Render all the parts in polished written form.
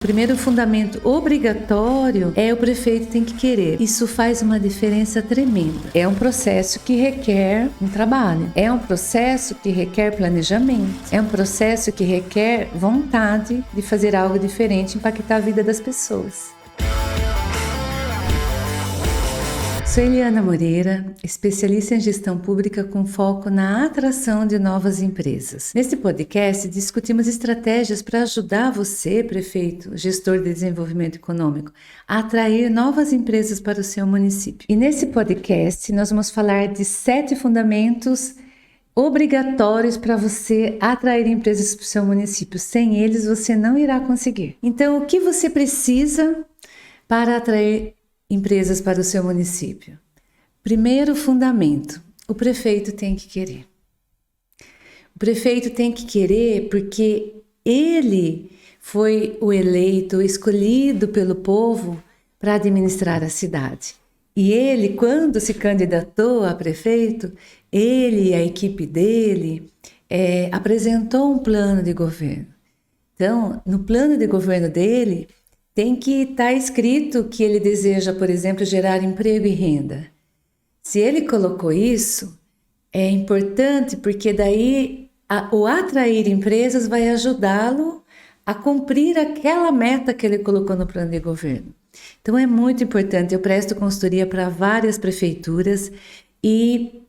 O primeiro fundamento obrigatório é o prefeito tem que querer. Isso faz uma diferença tremenda. É um processo que requer um trabalho. É um processo que requer planejamento. É um processo que requer vontade de fazer algo diferente, impactar a vida das pessoas. Sou Eliana Moreira, especialista em gestão pública com foco na atração de novas empresas. Neste podcast, discutimos estratégias para ajudar você, prefeito, gestor de desenvolvimento econômico, a atrair novas empresas para o seu município. E nesse podcast, nós vamos falar de 7 fundamentos obrigatórios para você atrair empresas para o seu município. Sem eles, você não irá conseguir. Então, o que você precisa para atrair empresas para o seu município? Primeiro fundamento, o prefeito tem que querer. O prefeito tem que querer porque ele foi o eleito, o escolhido pelo povo para administrar a cidade. E ele, quando se candidatou a prefeito, ele e a equipe dele apresentou um plano de governo. Então, no plano de governo dele, tem que estar escrito que ele deseja, por exemplo, gerar emprego e renda. Se ele colocou isso, é importante porque daí o atrair empresas vai ajudá-lo a cumprir aquela meta que ele colocou no plano de governo. Então é muito importante. Eu presto consultoria para várias prefeituras e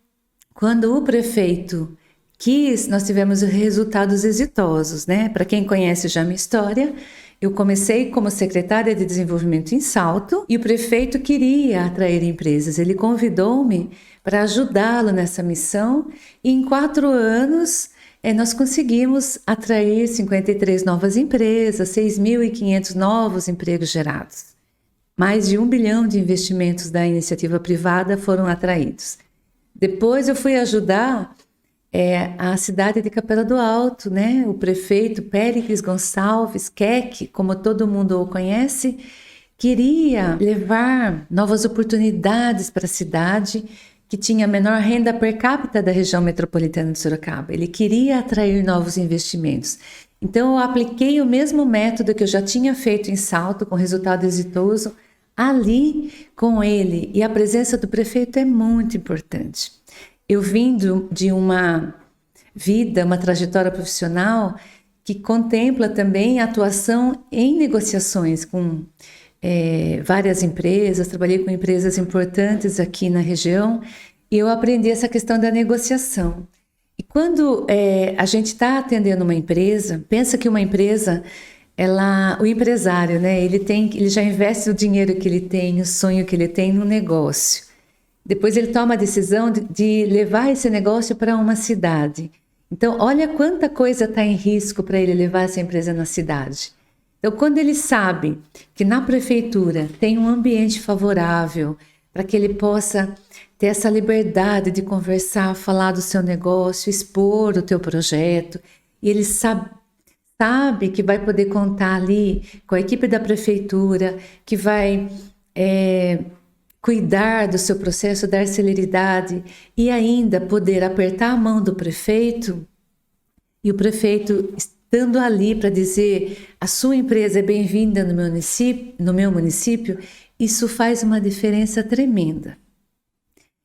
quando o prefeito quis, nós tivemos resultados exitosos, né? Para quem conhece já a minha história, eu comecei como secretária de desenvolvimento em Salto e o prefeito queria atrair empresas. Ele convidou-me para ajudá-lo nessa missão e em 4 anos nós conseguimos atrair 53 novas empresas, 6.500 novos empregos gerados. Mais de 1 bilhão de investimentos da iniciativa privada foram atraídos. Depois eu fui ajudar a cidade de Capela do Alto, né? O prefeito Péricles Gonçalves, Keck, como todo mundo o conhece, queria levar novas oportunidades para a cidade que tinha a menor renda per capita da região metropolitana de Sorocaba. Ele queria atrair novos investimentos. Então eu apliquei o mesmo método que eu já tinha feito em Salto, com resultado exitoso, ali com ele. E a presença do prefeito é muito importante. Eu vim de uma vida, uma trajetória profissional que contempla também a atuação em negociações com várias empresas, trabalhei com empresas importantes aqui na região e eu aprendi essa questão da negociação. E quando a gente está atendendo uma empresa, pensa que uma empresa, o empresário, né, ele já investe o dinheiro que ele tem, o sonho que ele tem no negócio. Depois ele toma a decisão de levar esse negócio para uma cidade. Então, olha quanta coisa está em risco para ele levar essa empresa na cidade. Então, quando ele sabe que na prefeitura tem um ambiente favorável para que ele possa ter essa liberdade de conversar, falar do seu negócio, expor o teu projeto, e ele sabe que vai poder contar ali com a equipe da prefeitura, que vai cuidar do seu processo, dar celeridade e ainda poder apertar a mão do prefeito e o prefeito estando ali para dizer a sua empresa é bem-vinda no meu município, isso faz uma diferença tremenda.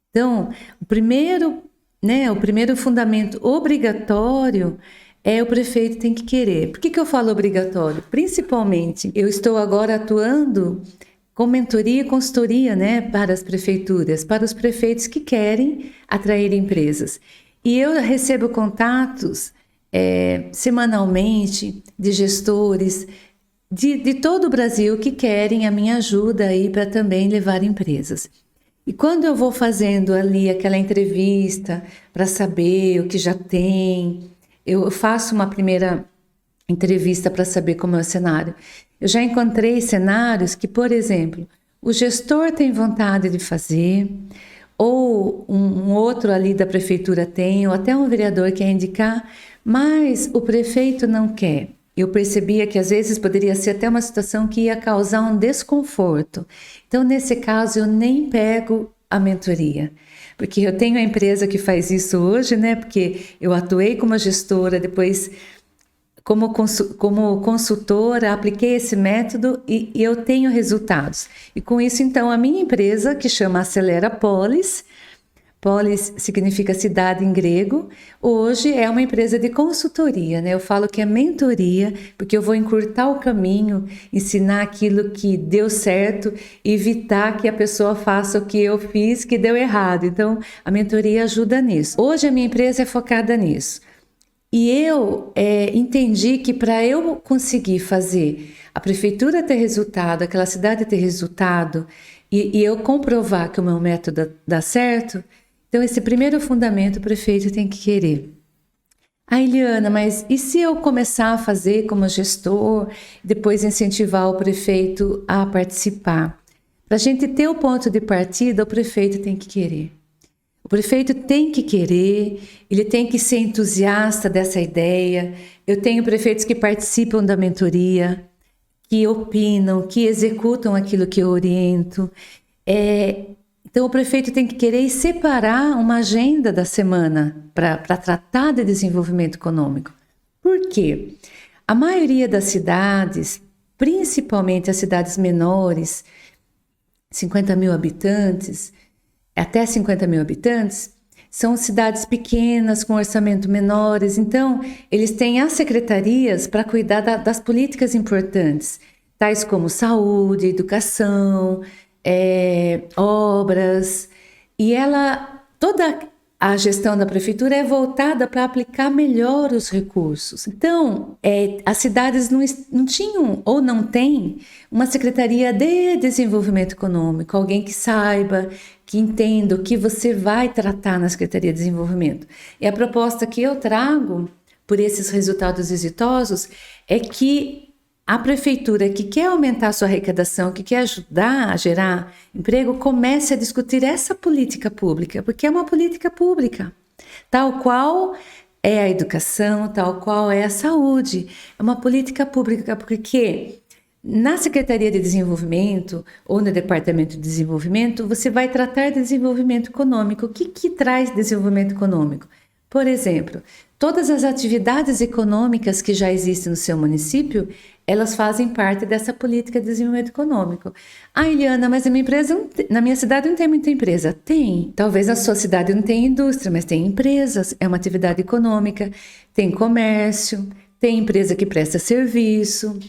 Então, o primeiro fundamento obrigatório é o prefeito tem que querer. Por que eu falo obrigatório? Principalmente, eu estou agora atuando com mentoria e consultoria, né, para as prefeituras, para os prefeitos que querem atrair empresas. E eu recebo contatos semanalmente de gestores de todo o Brasil que querem a minha ajuda aí para também levar empresas. E quando eu vou fazendo ali aquela entrevista para saber o que já tem, eu faço uma primeira entrevista para saber como é o cenário. Eu já encontrei cenários que, por exemplo, o gestor tem vontade de fazer, ou um outro ali da prefeitura tem, ou até um vereador quer indicar, mas o prefeito não quer. Eu percebia que às vezes poderia ser até uma situação que ia causar um desconforto. Então, nesse caso, eu nem pego a mentoria. Porque eu tenho a empresa que faz isso hoje, né? Porque eu atuei como gestora, depois como consultora, apliquei esse método e eu tenho resultados. E com isso, então, a minha empresa, que chama Acelera Polis, Polis significa cidade em grego, hoje é uma empresa de consultoria, né? Eu falo que é mentoria, porque eu vou encurtar o caminho, ensinar aquilo que deu certo, evitar que a pessoa faça o que eu fiz que deu errado. Então, a mentoria ajuda nisso. Hoje a minha empresa é focada nisso. E eu entendi que para eu conseguir fazer a prefeitura ter resultado, aquela cidade ter resultado, e eu comprovar que o meu método dá certo, então esse primeiro fundamento o prefeito tem que querer. Eliana, mas e se eu começar a fazer como gestor, depois incentivar o prefeito a participar? Para a gente ter o ponto de partida, o prefeito tem que querer. O prefeito tem que querer, ele tem que ser entusiasta dessa ideia. Eu tenho prefeitos que participam da mentoria, que opinam, que executam aquilo que eu oriento. Então, o prefeito tem que querer separar uma agenda da semana para tratar de desenvolvimento econômico. Por quê? A maioria das cidades, principalmente as cidades menores, 50 mil habitantes, até 50 mil habitantes, são cidades pequenas, com orçamento menores. Então, eles têm as secretarias para cuidar das políticas importantes, tais como saúde, educação, obras. E toda a gestão da prefeitura é voltada para aplicar melhor os recursos. Então, as cidades não tinham ou não têm uma secretaria de desenvolvimento econômico, alguém que saiba, que entenda o que você vai tratar na Secretaria de Desenvolvimento. E a proposta que eu trago por esses resultados exitosos é que a prefeitura que quer aumentar a sua arrecadação, que quer ajudar a gerar emprego, comece a discutir essa política pública, porque é uma política pública, tal qual é a educação, tal qual é a saúde. É uma política pública, porque na Secretaria de Desenvolvimento ou no Departamento de Desenvolvimento, você vai tratar de desenvolvimento econômico. O que traz desenvolvimento econômico? Por exemplo, todas as atividades econômicas que já existem no seu município, elas fazem parte dessa política de desenvolvimento econômico. Eliana, mas na minha cidade não tem muita empresa. Tem. Talvez na sua cidade não tenha indústria, mas tem empresas. É uma atividade econômica. Tem comércio, tem empresa que presta serviço.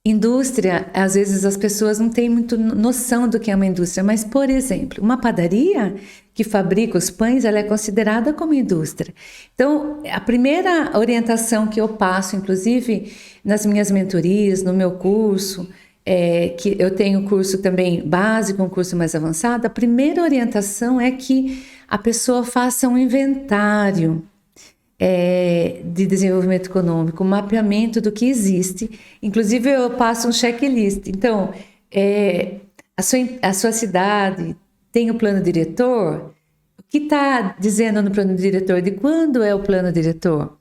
Indústria, às vezes as pessoas não têm muito noção do que é uma indústria, mas, por exemplo, uma padaria que fabrica os pães, ela é considerada como indústria. Então, a primeira orientação que eu passo, inclusive nas minhas mentorias, no meu curso, que eu tenho curso também básico, um curso mais avançado, a primeira orientação é que a pessoa faça um inventário de desenvolvimento econômico, um mapeamento do que existe. Inclusive, eu passo um checklist. Então, a sua cidade tem o plano diretor? O que está dizendo no plano diretor? De quando é o plano diretor?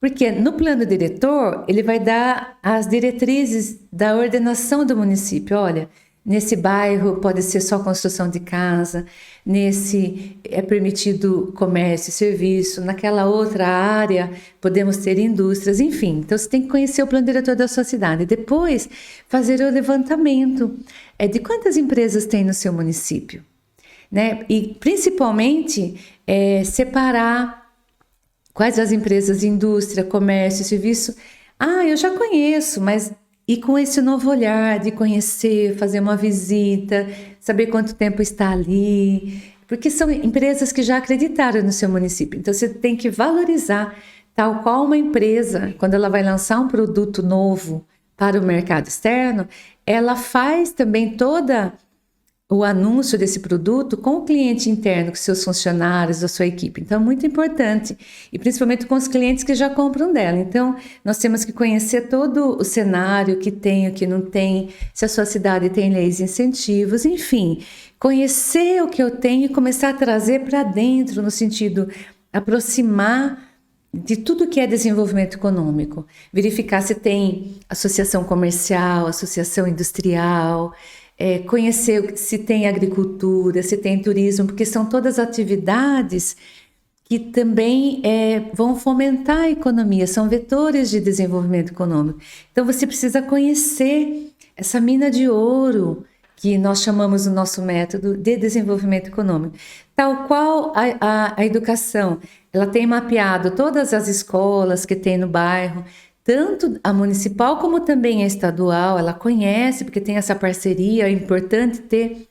Porque no plano diretor, ele vai dar as diretrizes da ordenação do município. Olha, nesse bairro pode ser só construção de casa, nesse é permitido comércio e serviço, naquela outra área podemos ter indústrias, enfim. Então você tem que conhecer o plano diretor da sua cidade. Depois, fazer o levantamento de quantas empresas tem no seu município, né? E principalmente separar quais as empresas de indústria, comércio, serviço. Eu já conheço, mas e com esse novo olhar de conhecer, fazer uma visita, saber quanto tempo está ali, porque são empresas que já acreditaram no seu município. Então, você tem que valorizar, tal qual uma empresa, quando ela vai lançar um produto novo para o mercado externo, ela faz também toda o anúncio desse produto com o cliente interno, com seus funcionários, a sua equipe. Então, é muito importante, e principalmente com os clientes que já compram dela. Então, nós temos que conhecer todo o cenário, o que tem, o que não tem, se a sua cidade tem leis e incentivos, enfim, conhecer o que eu tenho e começar a trazer para dentro, no sentido, aproximar de tudo que é desenvolvimento econômico, verificar se tem associação comercial, associação industrial, conhecer se tem agricultura, se tem turismo, porque são todas atividades que também vão fomentar a economia, são vetores de desenvolvimento econômico. Então você precisa conhecer essa mina de ouro que nós chamamos o nosso método de desenvolvimento econômico. Tal qual a educação, ela tem mapeado todas as escolas que tem no bairro, tanto a municipal como também a estadual, ela conhece, porque tem essa parceria, é importante ter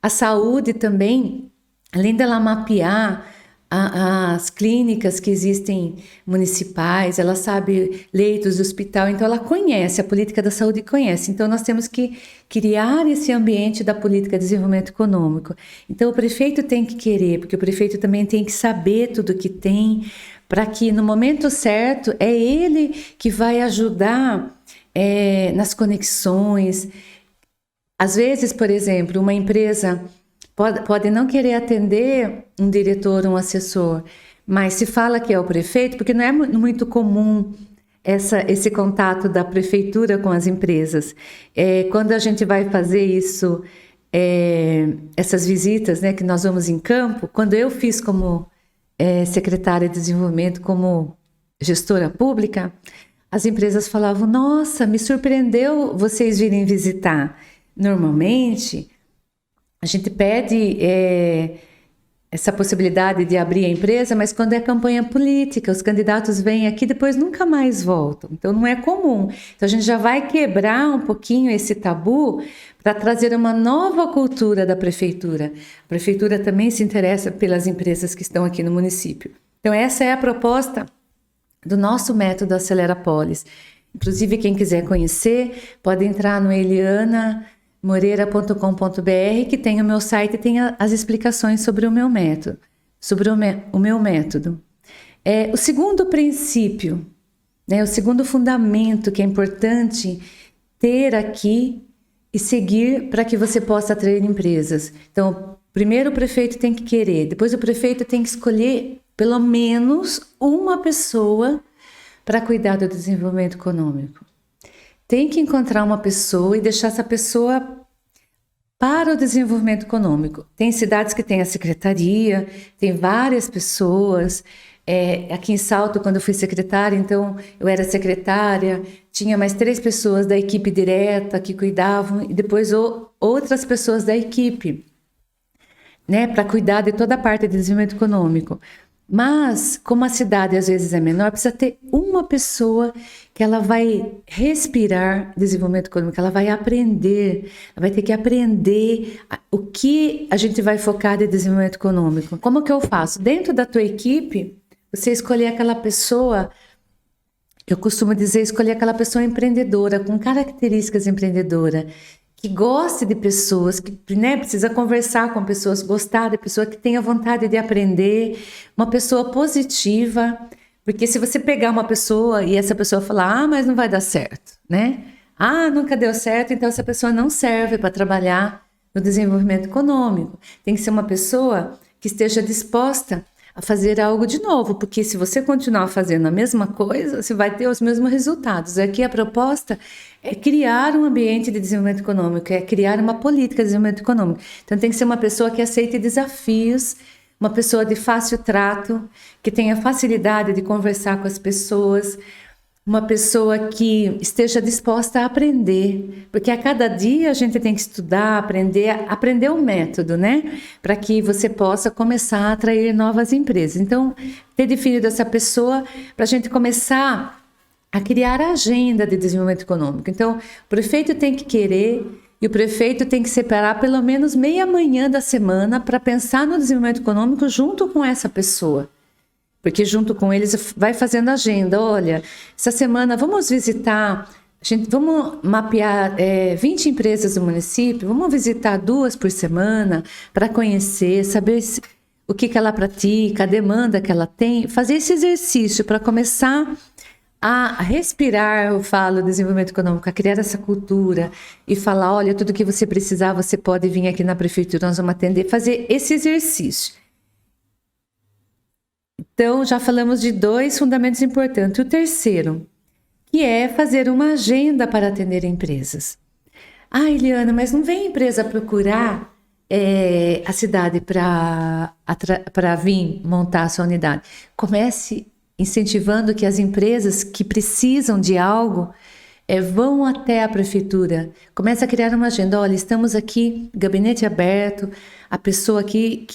a saúde também, além dela mapear as clínicas que existem municipais, ela sabe leitos de hospital, então ela conhece, a política da saúde conhece. Então nós temos que criar esse ambiente da política de desenvolvimento econômico. Então o prefeito tem que querer, porque o prefeito também tem que saber tudo que tem, para que no momento certo é ele que vai ajudar nas conexões. Às vezes, por exemplo, uma empresa pode não querer atender um diretor, um assessor, mas se fala que é o prefeito, porque não é muito comum esse contato da prefeitura com as empresas. Quando a gente vai fazer isso, essas visitas, né, que nós vamos em campo, quando eu fiz como secretária de desenvolvimento, como gestora pública, as empresas falavam, nossa, me surpreendeu vocês virem visitar. Normalmente, a gente pede essa possibilidade de abrir a empresa, mas quando é campanha política, os candidatos vêm aqui e depois nunca mais voltam. Então, não é comum. Então, a gente já vai quebrar um pouquinho esse tabu para trazer uma nova cultura da prefeitura. A prefeitura também se interessa pelas empresas que estão aqui no município. Então, essa é a proposta do nosso método Acelera Polis. Inclusive, quem quiser conhecer, pode entrar no elianamoreira.com.br, que tem o meu site e tem as explicações sobre o meu método. O segundo princípio, né, o segundo fundamento que é importante ter aqui e seguir para que você possa atrair empresas. Então, primeiro o prefeito tem que querer, depois o prefeito tem que escolher pelo menos uma pessoa para cuidar do desenvolvimento econômico. Tem que encontrar uma pessoa e deixar essa pessoa para o desenvolvimento econômico. Tem cidades que tem a secretaria, tem várias pessoas. Aqui em Salto, quando eu fui secretária, então eu era secretária, tinha mais 3 pessoas da equipe direta que cuidavam e depois outras pessoas da equipe, né, para cuidar de toda a parte de desenvolvimento econômico. Mas, como a cidade às vezes é menor, precisa ter uma pessoa que ela vai respirar desenvolvimento econômico, ela vai aprender, ela vai ter que aprender o que a gente vai focar de desenvolvimento econômico. Como que eu faço? Dentro da tua equipe, você escolher aquela pessoa, eu costumo dizer, escolher aquela pessoa empreendedora, com características empreendedoras, que goste de pessoas, que, né, precisa conversar com pessoas, gostar de pessoa que tenha vontade de aprender, uma pessoa positiva, porque se você pegar uma pessoa e essa pessoa falar, mas não vai dar certo, né? Nunca deu certo, então essa pessoa não serve para trabalhar no desenvolvimento econômico. Tem que ser uma pessoa que esteja disposta a fazer algo de novo, porque se você continuar fazendo a mesma coisa, você vai ter os mesmos resultados. Aqui a proposta é criar um ambiente de desenvolvimento econômico, é criar uma política de desenvolvimento econômico. Então tem que ser uma pessoa que aceite desafios, uma pessoa de fácil trato, que tenha facilidade de conversar com as pessoas, uma pessoa que esteja disposta a aprender, porque a cada dia a gente tem que estudar, aprender o método, né? Para que você possa começar a atrair novas empresas. Então, ter definido essa pessoa para a gente começar a criar a agenda de desenvolvimento econômico. Então, o prefeito tem que querer e o prefeito tem que separar pelo menos meia manhã da semana para pensar no desenvolvimento econômico junto com essa pessoa. Porque junto com eles vai fazendo agenda. Olha, essa semana vamos visitar, vamos mapear 20 empresas do município, vamos visitar 2 por semana para conhecer, saber o que ela pratica, a demanda que ela tem, fazer esse exercício para começar a respirar, eu falo, desenvolvimento econômico, a criar essa cultura e falar, olha, tudo que você precisar, você pode vir aqui na prefeitura, nós vamos atender, fazer esse exercício. Então, já falamos de 2 fundamentos importantes. O terceiro, que é fazer uma agenda para atender empresas. Eliana, mas não vem empresa procurar a cidade para vir montar a sua unidade. Comece incentivando que as empresas que precisam de algo vão até a prefeitura. Comece a criar uma agenda. Olha, estamos aqui, gabinete aberto, a pessoa aqui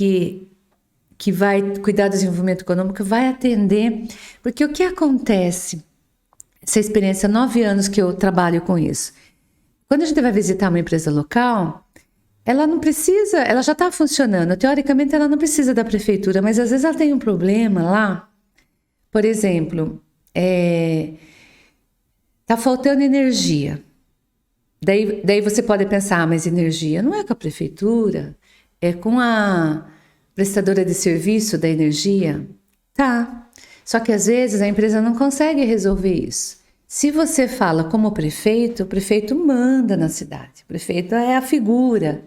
que vai cuidar do desenvolvimento econômico vai atender. Porque o que acontece? Essa experiência, 9 anos que eu trabalho com isso. Quando a gente vai visitar uma empresa local, ela não precisa, ela já está funcionando. Teoricamente, ela não precisa da prefeitura, mas às vezes ela tem um problema lá. Por exemplo, está faltando energia. Daí você pode pensar, mas energia não é com a prefeitura, é com a prestadora de serviço da energia? Tá. Só que às vezes a empresa não consegue resolver isso. Se você fala como prefeito, o prefeito manda na cidade. O prefeito é a figura.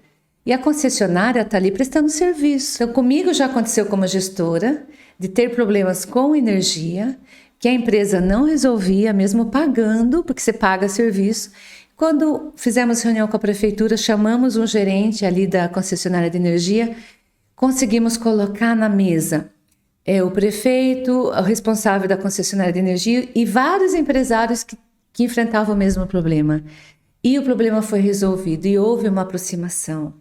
E a concessionária está ali prestando serviço. Então, comigo já aconteceu como gestora de ter problemas com energia, que a empresa não resolvia, mesmo pagando, porque você paga serviço. Quando fizemos reunião com a prefeitura, chamamos um gerente ali da concessionária de energia, conseguimos colocar na mesa o prefeito, o responsável da concessionária de energia e vários empresários que enfrentavam o mesmo problema. E o problema foi resolvido e houve uma aproximação.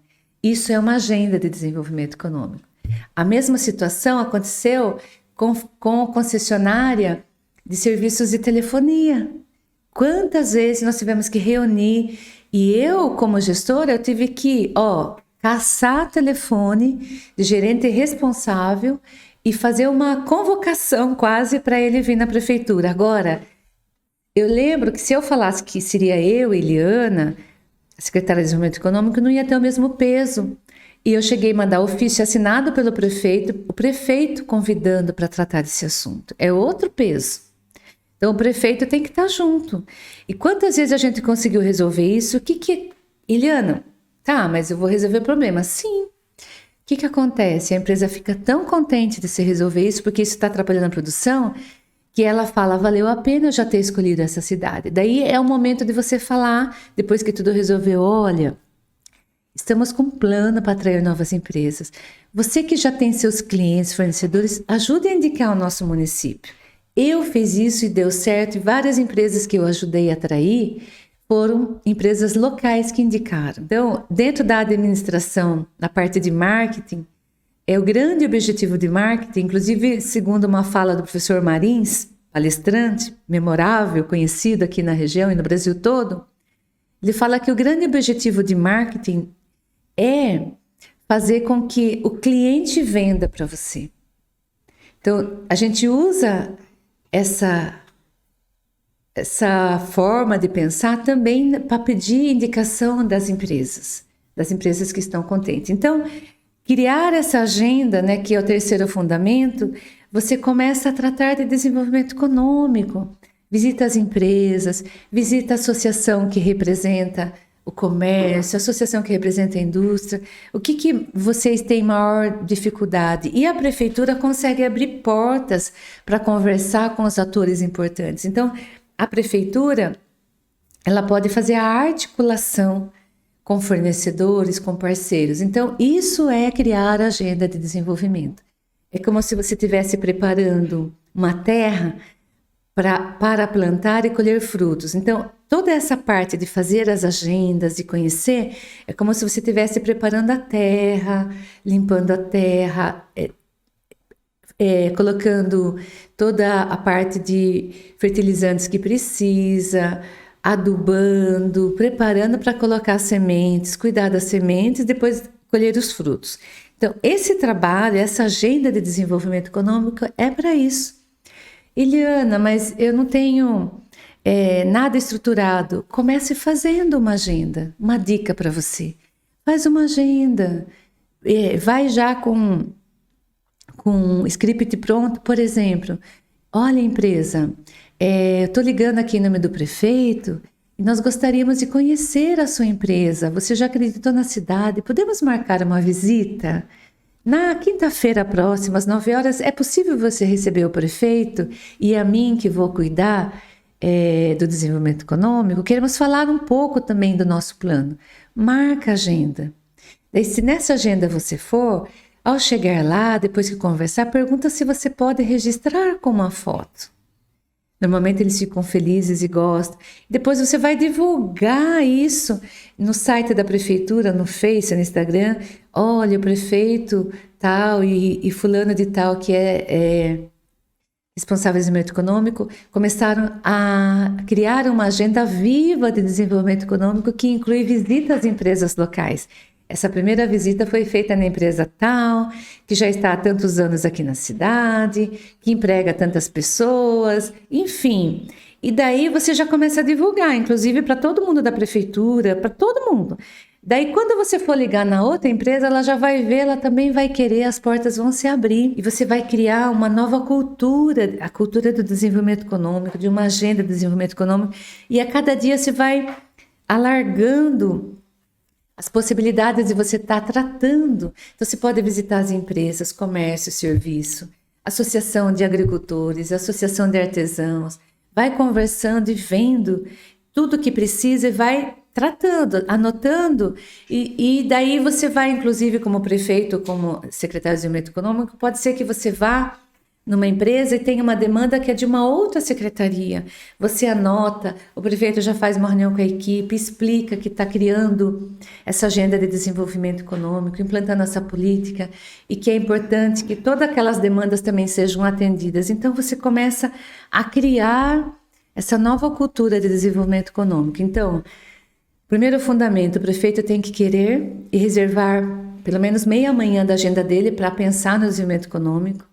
Isso é uma agenda de desenvolvimento econômico. A mesma situação aconteceu com a concessionária de serviços de telefonia. Quantas vezes nós tivemos que reunir e eu, como gestora, eu tive que caçar telefone de gerente responsável e fazer uma convocação quase para ele vir na prefeitura. Agora, eu lembro que se eu falasse que seria eu, Eliana, a secretária de Desenvolvimento Econômico, não ia ter o mesmo peso. E eu cheguei a mandar ofício assinado pelo prefeito, o prefeito convidando para tratar desse assunto. É outro peso. Então, o prefeito tem que estar junto. E quantas vezes a gente conseguiu resolver isso? Eliana, tá, mas eu vou resolver o problema. Sim. O que acontece? A empresa fica tão contente de se resolver isso, porque isso está atrapalhando a produção, que ela fala, valeu a pena eu já ter escolhido essa cidade. Daí é o momento de você falar, depois que tudo resolveu, olha, estamos com um plano para atrair novas empresas. Você que já tem seus clientes, fornecedores, ajude a indicar o nosso município. Eu fiz isso e deu certo, e várias empresas que eu ajudei a atrair foram empresas locais que indicaram. Então, dentro da administração, na parte de marketing, o grande objetivo de marketing, inclusive segundo uma fala do professor Marins, palestrante, memorável, conhecido aqui na região e no Brasil todo, ele fala que o grande objetivo de marketing é fazer com que o cliente venda para você. Então, a gente usa essa forma de pensar também para pedir indicação das empresas que estão contentes. Então, criar essa agenda, né, que é o terceiro fundamento, você começa a tratar de desenvolvimento econômico. Visita as empresas, visita a associação que representa o comércio, a associação que representa a indústria. O que vocês têm maior dificuldade? E a prefeitura consegue abrir portas para conversar com os atores importantes. Então, a prefeitura, ela pode fazer a articulação com fornecedores, com parceiros. Então, isso é criar a agenda de desenvolvimento. É como se você estivesse preparando uma terra para plantar e colher frutos. Então, toda essa parte de fazer as agendas, de conhecer, é como se você estivesse preparando a terra, limpando a terra, colocando toda a parte de fertilizantes que precisa, adubando, preparando para colocar sementes, cuidar das sementes e depois colher os frutos. Então, esse trabalho, essa agenda de desenvolvimento econômico é para isso. Eliana, mas eu não tenho nada estruturado. Comece fazendo uma agenda, uma dica para você. Faz uma agenda, vai já com um script pronto, por exemplo. Olha, empresa, estou ligando aqui em nome do prefeito e nós gostaríamos de conhecer a sua empresa. Você já acreditou na cidade? Podemos marcar uma visita? Na quinta-feira próxima, às 9 horas, é possível você receber o prefeito e a mim, que vou cuidar do desenvolvimento econômico? Queremos falar um pouco também do nosso plano. Marca a agenda. Daí, se nessa agenda você for, ao chegar lá, depois que conversar, pergunta se você pode registrar com uma foto. Normalmente eles ficam felizes e gostam. Depois você vai divulgar isso no site da prefeitura, no Face, no Instagram. Olha, o prefeito tal e fulano de tal que é responsável de desenvolvimento econômico começaram a criar uma agenda viva de desenvolvimento econômico que inclui visitas às empresas locais. Essa primeira visita foi feita na empresa tal, que já está há tantos anos aqui na cidade, que emprega tantas pessoas, enfim. E daí você já começa a divulgar, inclusive para todo mundo da prefeitura, para todo mundo. Daí quando você for ligar na outra empresa, ela já vai ver, ela também vai querer, as portas vão se abrir. E você vai criar uma nova cultura, a cultura do desenvolvimento econômico, de uma agenda de desenvolvimento econômico. E a cada dia você vai alargando as possibilidades de você estar tratando. Então, você pode visitar as empresas, comércio, serviço, associação de agricultores, associação de artesãos. Vai conversando e vendo tudo que precisa e vai tratando, anotando. E daí você vai, inclusive, como prefeito, como secretário de Desenvolvimento Econômico, pode ser que você vá numa empresa e tem uma demanda que é de uma outra secretaria. Você anota, o prefeito já faz uma reunião com a equipe, explica que está criando essa agenda de desenvolvimento econômico, implantando essa política e que é importante que todas aquelas demandas também sejam atendidas. Então você começa a criar essa nova cultura de desenvolvimento econômico. Então, primeiro fundamento, o prefeito tem que querer e reservar pelo menos meia manhã da agenda dele para pensar no desenvolvimento econômico.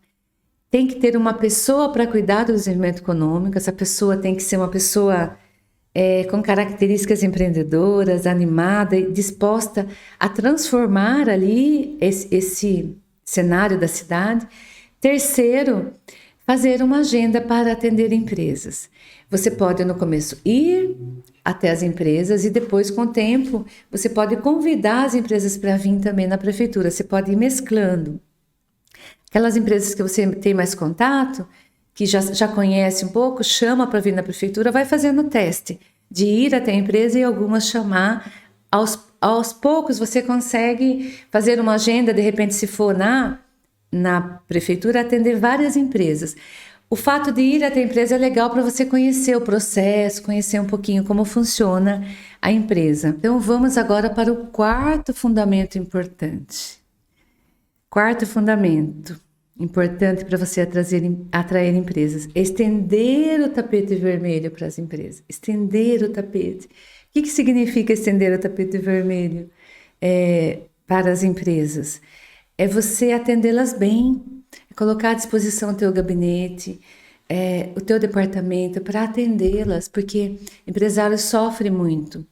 Tem que ter uma pessoa para cuidar do desenvolvimento econômico. Essa pessoa tem que ser uma pessoa com características empreendedoras, animada e disposta a transformar ali esse cenário da cidade. Terceiro, fazer uma agenda para atender empresas. Você pode, no começo, ir até as empresas e depois, com o tempo, você pode convidar as empresas para vir também na prefeitura. Você pode ir mesclando. Aquelas empresas que você tem mais contato, que já conhece um pouco, chama para vir na prefeitura, vai fazendo o teste de ir até a empresa e algumas chamar. Aos poucos você consegue fazer uma agenda, de repente, se for na prefeitura, atender várias empresas. O fato de ir até a empresa é legal para você conhecer o processo, conhecer um pouquinho como funciona a empresa. Então vamos agora para o quarto fundamento importante. Quarto fundamento importante para você atrair empresas: estender o tapete vermelho para as empresas. Estender o tapete. O que significa estender o tapete vermelho para as empresas? É você atendê-las bem, é colocar à disposição o teu gabinete, o teu departamento para atendê-las, porque empresários sofrem muito.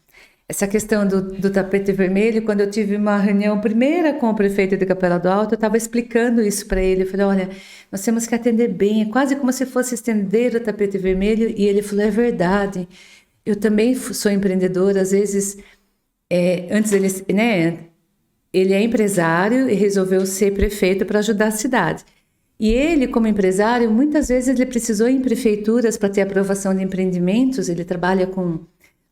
Essa questão do tapete vermelho, quando eu tive uma reunião primeira com o prefeito de Capela do Alto, eu estava explicando isso para ele. Eu falei, olha, nós temos que atender bem, é quase como se fosse estender o tapete vermelho. E ele falou, é verdade. Eu também sou empreendedora, às vezes, antes ele é empresário e resolveu ser prefeito para ajudar a cidade. E ele, como empresário, muitas vezes ele precisou ir em prefeituras para ter aprovação de empreendimentos. Ele trabalha com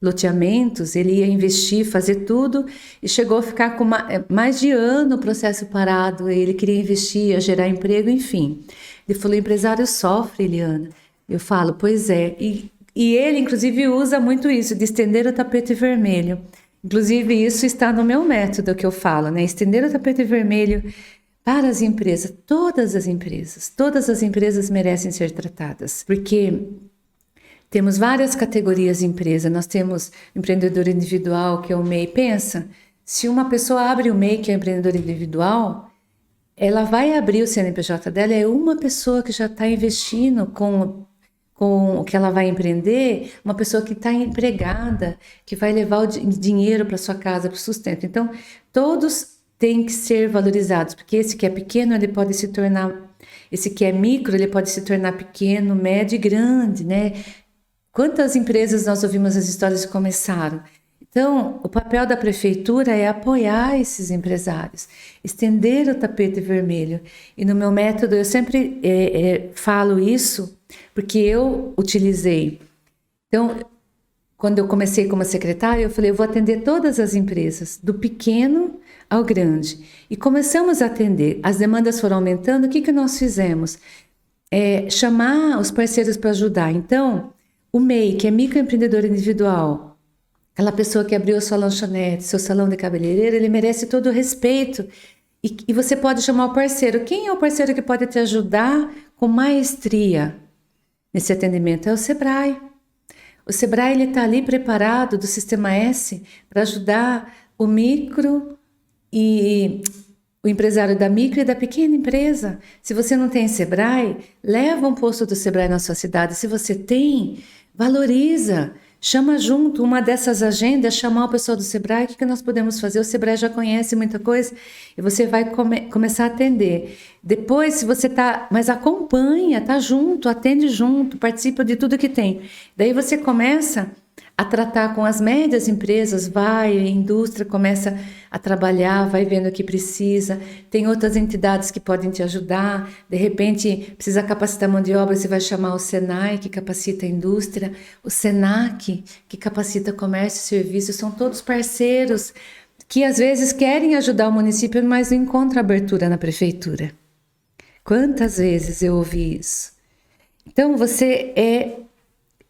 loteamentos, ele ia investir, fazer tudo e chegou a ficar com mais de ano o processo parado. Ele queria investir, ia gerar emprego, enfim. Ele falou, empresário sofre, Eliana. Eu falo, pois é. E ele, inclusive, usa muito isso, de estender o tapete vermelho. Inclusive, isso está no meu método que eu falo, né? Estender o tapete vermelho para as empresas. Todas as empresas merecem ser tratadas, porque temos várias categorias de empresa. Nós temos o empreendedor individual, que é o MEI. Pensa, se uma pessoa abre o MEI, que é o empreendedor individual, ela vai abrir o CNPJ dela, é uma pessoa que já está investindo com o que ela vai empreender, uma pessoa que está empregada, que vai levar o dinheiro para sua casa, para o sustento. Então, todos têm que ser valorizados, porque esse que é pequeno, ele pode se tornar, esse que é micro, ele pode se tornar pequeno, médio e grande, né? Quantas empresas nós ouvimos as histórias que começaram? Então, o papel da prefeitura é apoiar esses empresários, estender o tapete vermelho. E no meu método eu sempre falo isso, porque eu utilizei. Então, quando eu comecei como secretária, eu falei, eu vou atender todas as empresas, do pequeno ao grande. E começamos a atender. As demandas foram aumentando. O que nós fizemos? Chamar os parceiros para ajudar. Então, o MEI, que é microempreendedor individual, aquela pessoa que abriu a sua lanchonete, seu salão de cabeleireiro, ele merece todo o respeito. E você pode chamar o parceiro. Quem é o parceiro que pode te ajudar com maestria nesse atendimento? É o Sebrae. O Sebrae está ali preparado do Sistema S para ajudar o micro e o empresário da micro e da pequena empresa. Se você não tem Sebrae, leva um posto do Sebrae na sua cidade. Se você tem, valoriza. Chama junto uma dessas agendas, chamar o pessoal do Sebrae. O que nós podemos fazer? O Sebrae já conhece muita coisa e você vai começar a atender. Depois, se você está... Mas acompanha, está junto, atende junto, participa de tudo que tem. Daí você começa a tratar com as médias empresas, a indústria começa a trabalhar, vai vendo o que precisa, tem outras entidades que podem te ajudar, de repente precisa capacitar mão de obra, você vai chamar o Senai, que capacita a indústria, o Senac, que capacita comércio e serviços, são todos parceiros que às vezes querem ajudar o município, mas não encontram abertura na prefeitura. Quantas vezes eu ouvi isso? Então você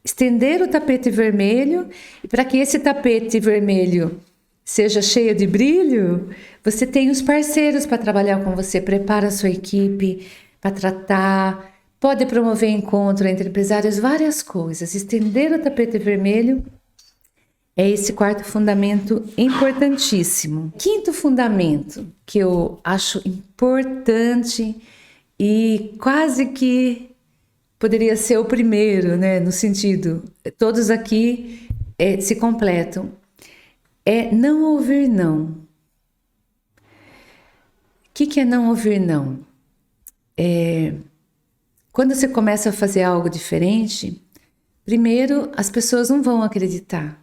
estender o tapete vermelho, e para que esse tapete vermelho seja cheio de brilho, você tem os parceiros para trabalhar com você, prepara a sua equipe para tratar, pode promover encontro entre empresários, várias coisas. Estender o tapete vermelho é esse quarto fundamento importantíssimo. Quinto fundamento que eu acho importante e quase que poderia ser o primeiro, né, no sentido, todos aqui se completam, é não ouvir não. O que é não ouvir não? Quando você começa a fazer algo diferente, primeiro as pessoas não vão acreditar.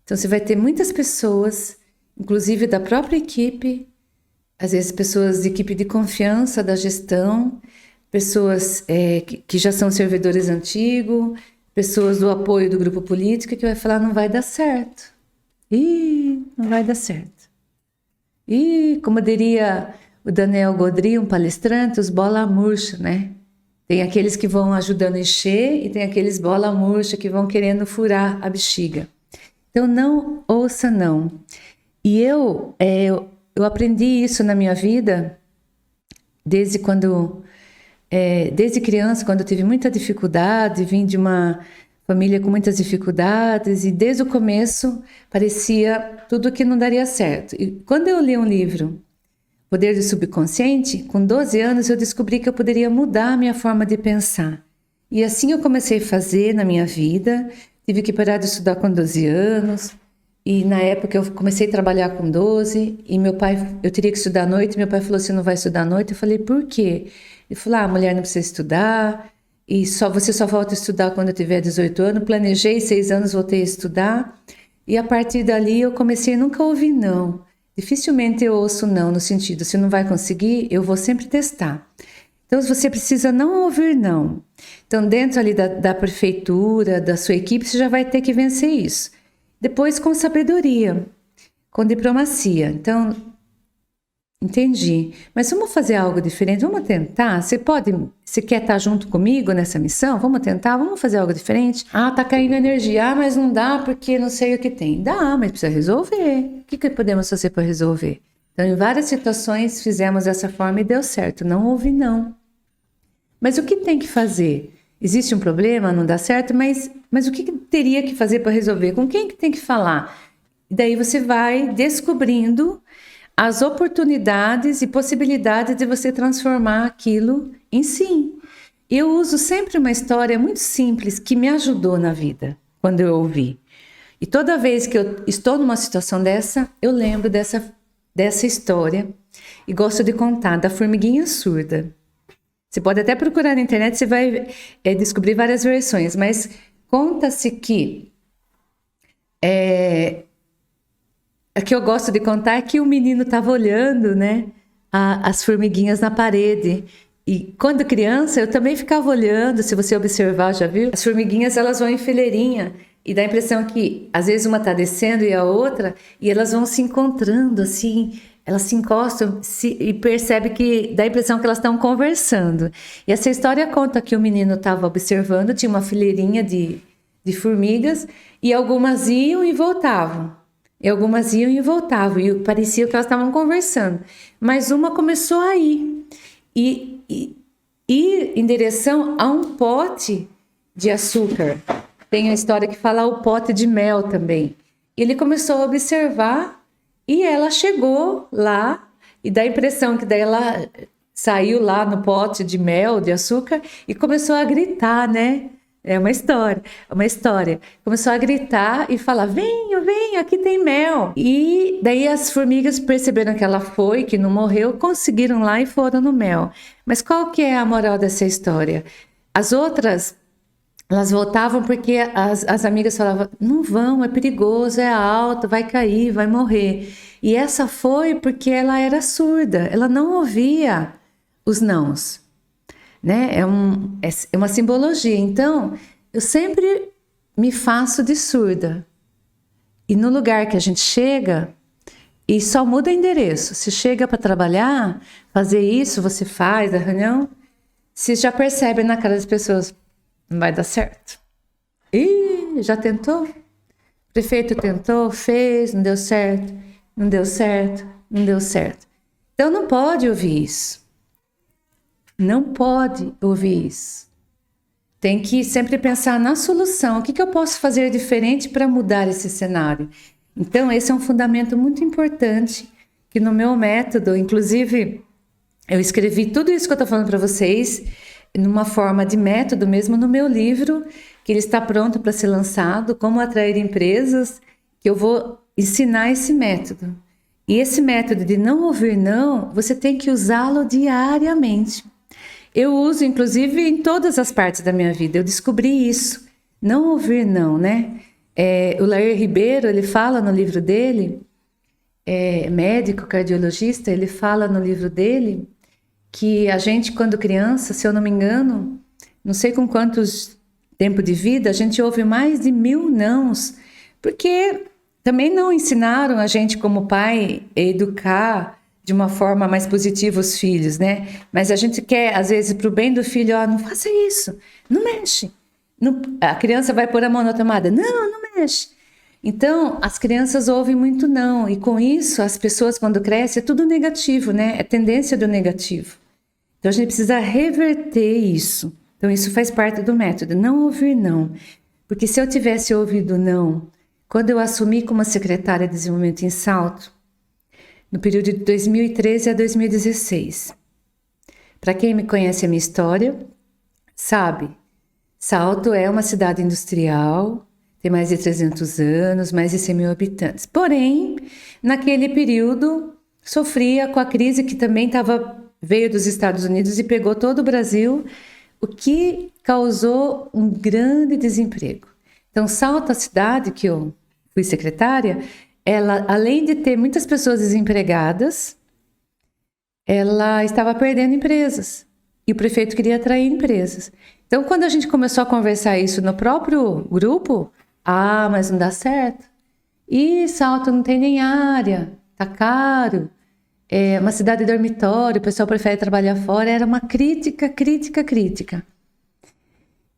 Então você vai ter muitas pessoas, inclusive da própria equipe, às vezes pessoas de equipe de confiança da gestão, pessoas que já são servidores antigos, pessoas do apoio do grupo político que vai falar não vai dar certo. Não vai dar certo. Como diria o Daniel Godry, um palestrante, os bola murcha, né? Tem aqueles que vão ajudando a encher e tem aqueles bola murcha que vão querendo furar a bexiga. Então não ouça não. E eu aprendi isso na minha vida desde criança, quando eu tive muita dificuldade, vim de uma família com muitas dificuldades e desde o começo parecia tudo que não daria certo. E quando eu li um livro, Poder do Subconsciente, com 12 anos eu descobri que eu poderia mudar a minha forma de pensar. E assim eu comecei a fazer na minha vida, tive que parar de estudar com 12 anos e na época eu comecei a trabalhar com 12 e eu teria que estudar à noite, meu pai falou, você não vai estudar à noite? Eu falei, por quê? Ele falou, a mulher não precisa estudar e você só volta a estudar quando tiver 18 anos. Planejei 6 anos, voltei a estudar e a partir dali eu comecei a nunca ouvir não. Dificilmente eu ouço não, no sentido, se não vai conseguir, eu vou sempre testar. Então você precisa não ouvir não. Então dentro ali da prefeitura, da sua equipe, você já vai ter que vencer isso. Depois com sabedoria, com diplomacia. Então, entendi. Mas vamos fazer algo diferente? Vamos tentar? Você quer estar junto comigo nessa missão? Vamos tentar? Vamos fazer algo diferente? Tá caindo energia. Mas não dá porque não sei o que tem. Dá, mas precisa resolver. O que podemos fazer para resolver? Então, em várias situações, fizemos dessa forma e deu certo. Não houve não. Mas o que tem que fazer? Existe um problema, não dá certo, mas o que teria que fazer para resolver? Com quem que tem que falar? E daí você vai descobrindo as oportunidades e possibilidades de você transformar aquilo em si. Eu uso sempre uma história muito simples que me ajudou na vida, quando eu ouvi. E toda vez que eu estou numa situação dessa, eu lembro dessa história e gosto de contar, da formiguinha surda. Você pode até procurar na internet, você vai descobrir várias versões, mas conta-se que a que eu gosto de contar é que o menino estava olhando, né, as formiguinhas na parede. E quando criança, eu também ficava olhando, se você observar, já viu? As formiguinhas, elas vão em fileirinha. e dá a impressão que às vezes uma está descendo e a outra, e elas vão se encontrando assim, elas se encostam e percebe que dá a impressão que elas estão conversando. E essa história conta que o menino estava observando, tinha uma fileirinha de formigas, e algumas iam e voltavam. E parecia que elas estavam conversando. Mas uma começou a ir em direção a um pote de açúcar. Tem a história que fala o pote de mel também. Ele começou a observar e ela chegou lá e dá a impressão que daí ela saiu lá no pote de mel, de açúcar e começou a gritar, né? É uma história. Começou a gritar e falar, venha, aqui tem mel. E daí as formigas perceberam que ela foi, que não morreu, conseguiram lá e foram no mel. Mas qual que é a moral dessa história? As outras, elas voltavam porque as amigas falavam, não vão, é perigoso, é alto, vai cair, vai morrer. E essa foi porque ela era surda, ela não ouvia os nãos. Né? É uma simbologia. Então, eu sempre me faço de surda. E no lugar que a gente chega, e só muda endereço. Se chega para trabalhar, fazer isso, você faz a reunião, você já percebe na cara das pessoas, não vai dar certo. Ih, já tentou? O prefeito tentou, fez, não deu certo, não deu certo, não deu certo. Então, não pode ouvir isso. Não pode ouvir isso. Tem que sempre pensar na solução. O que eu posso fazer diferente para mudar esse cenário? Então, esse é um fundamento muito importante que no meu método, inclusive, eu escrevi tudo isso que eu estou falando para vocês numa forma de método mesmo no meu livro, que ele está pronto para ser lançado, Como Atrair Empresas, que eu vou ensinar esse método. E esse método de não ouvir não, você tem que usá-lo diariamente. Eu uso, inclusive, em todas as partes da minha vida. Eu descobri isso. Não ouvir não, né? O Lair Ribeiro, ele fala no livro dele, médico, cardiologista, ele fala no livro dele que a gente, quando criança, se eu não me engano, não sei com quantos tempo de vida, a gente ouve mais de 1000 nãos, porque também não ensinaram a gente como pai a educar de uma forma mais positiva os filhos, né? Mas a gente quer, às vezes, para o bem do filho, não faça isso, não mexe. Não, a criança vai pôr a mão na tomada, não mexe. Então, as crianças ouvem muito não, e com isso, as pessoas, quando crescem, é tudo negativo, né? É tendência do negativo. Então, a gente precisa reverter isso. Então, isso faz parte do método, não ouvir não. Porque se eu tivesse ouvido não, quando eu assumi como secretária de desenvolvimento em Salto, no período de 2013 a 2016. Para quem me conhece a minha história, sabe, Salto é uma cidade industrial, tem mais de 300 anos, mais de 100 mil habitantes. Porém, naquele período, sofria com a crise que também veio dos Estados Unidos e pegou todo o Brasil, o que causou um grande desemprego. Então, Salto, a cidade que eu fui secretária, ela, além de ter muitas pessoas desempregadas, ela estava perdendo empresas. E o prefeito queria atrair empresas. Então, quando a gente começou a conversar isso no próprio grupo, mas não dá certo. E Salto não tem nem área, tá caro. É uma cidade dormitório, o pessoal prefere trabalhar fora. Era uma crítica.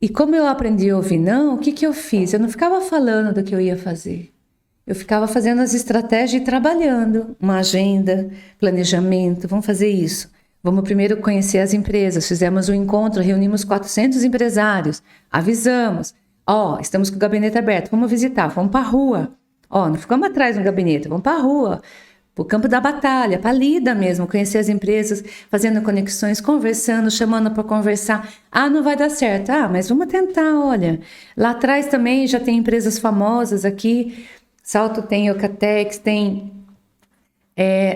E como eu aprendi a ouvir não, o que eu fiz? Eu não ficava falando do que eu ia fazer. Eu ficava fazendo as estratégias e trabalhando, uma agenda, planejamento, vamos fazer isso. Vamos primeiro conhecer as empresas, fizemos um encontro, reunimos 400 empresários, avisamos, estamos com o gabinete aberto, vamos visitar, vamos para a rua. Não ficamos atrás no gabinete, vamos para a rua, para o campo da batalha, para a lida mesmo, conhecer as empresas, fazendo conexões, conversando, chamando para conversar. Não vai dar certo, mas vamos tentar, olha. Lá atrás também já tem empresas famosas aqui, Salto tem Eucatex, tem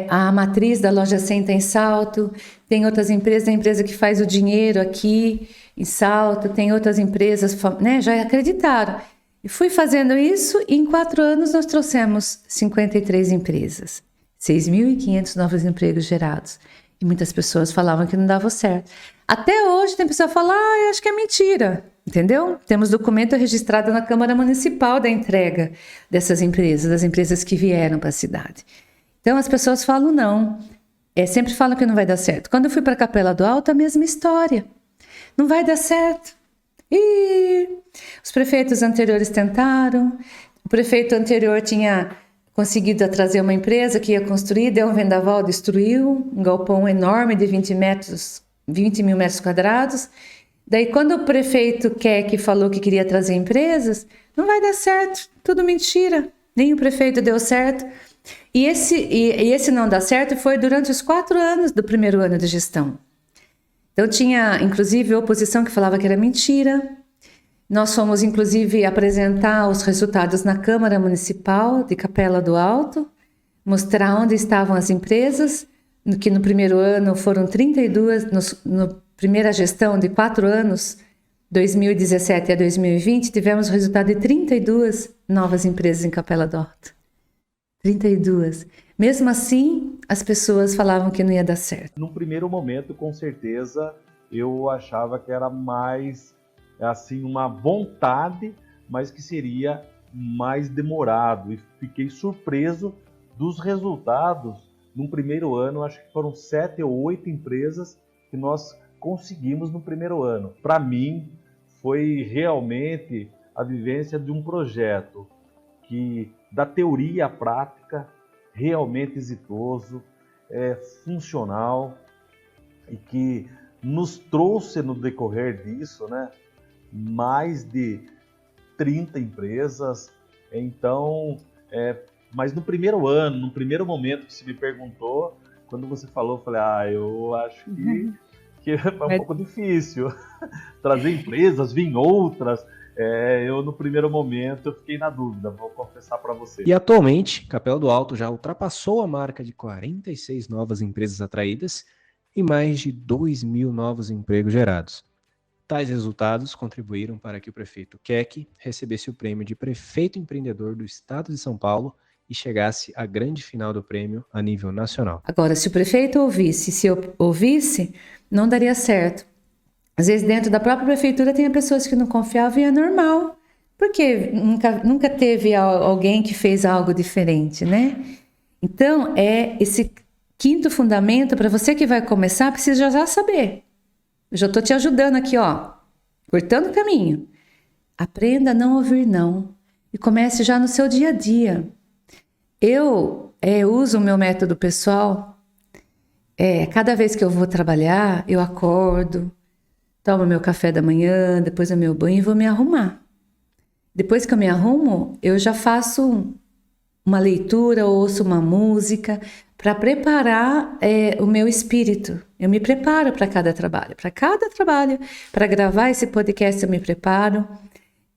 a matriz da loja Senta em Salto, tem outras empresas, a empresa que faz o dinheiro aqui em Salto, tem outras empresas, né, já acreditaram. E fui fazendo isso e em 4 anos nós trouxemos 53 empresas, 6.500 novos empregos gerados. E muitas pessoas falavam que não dava certo. Até hoje tem pessoa que fala, eu acho que é mentira. entendeu? Temos documento registrado na Câmara Municipal da entrega dessas empresas, das empresas que vieram para a cidade. Então as pessoas falam não, sempre falam que não vai dar certo. Quando eu fui para a Capela do Alto, a mesma história. Não vai dar certo. E os prefeitos anteriores tentaram, o prefeito anterior tinha conseguido trazer uma empresa que ia construir, deu um vendaval, destruiu um galpão enorme de 20 mil metros quadrados. Daí quando o prefeito que falou que queria trazer empresas, não vai dar certo, tudo mentira, nem o prefeito deu certo. E esse não dar certo foi durante os 4 anos do primeiro ano de gestão. Então tinha, inclusive, a oposição que falava que era mentira. Nós fomos, inclusive, apresentar os resultados na Câmara Municipal de Capela do Alto, mostrar onde estavam as empresas, que no primeiro ano foram 32, na primeira gestão de 4 anos, 2017 a 2020, tivemos o resultado de 32 novas empresas em Capela do Alto. 32. Mesmo assim, as pessoas falavam que não ia dar certo. No primeiro momento, com certeza, eu achava que era mais, assim, uma vontade, mas que seria mais demorado. E fiquei surpreso dos resultados. No primeiro ano, acho que foram 7 ou 8 empresas que nós conseguimos no primeiro ano. Para mim, foi realmente a vivência de um projeto que, da teoria à prática, realmente exitoso, funcional e que nos trouxe no decorrer disso, né, mais de 30 empresas. Então, mas no primeiro ano, no primeiro momento que você me perguntou, quando você falou, eu falei, eu acho que é um pouco difícil trazer empresas, vir outras. Eu no primeiro momento eu fiquei na dúvida, vou confessar para você. E atualmente, Capela do Alto já ultrapassou a marca de 46 novas empresas atraídas e mais de 2.000 novos empregos gerados. Tais resultados contribuíram para que o prefeito Keck recebesse o prêmio de Prefeito Empreendedor do Estado de São Paulo e chegasse à grande final do prêmio a nível nacional. Agora, se o prefeito ouvisse, se eu ouvisse, não daria certo. Às vezes dentro da própria prefeitura tem pessoas que não confiavam e é normal, porque nunca teve alguém que fez algo diferente, né? Então, esse quinto fundamento, para você que vai começar, precisa já saber. Eu já estou te ajudando aqui, cortando o caminho. Aprenda a não ouvir não e comece já no seu dia a dia. Eu uso o meu método pessoal. Cada vez que eu vou trabalhar, eu acordo, tomo meu café da manhã, depois o meu banho e vou me arrumar. Depois que eu me arrumo, eu já faço uma leitura, ouço uma música para preparar o meu espírito. Eu me preparo para cada trabalho. Para gravar esse podcast eu me preparo.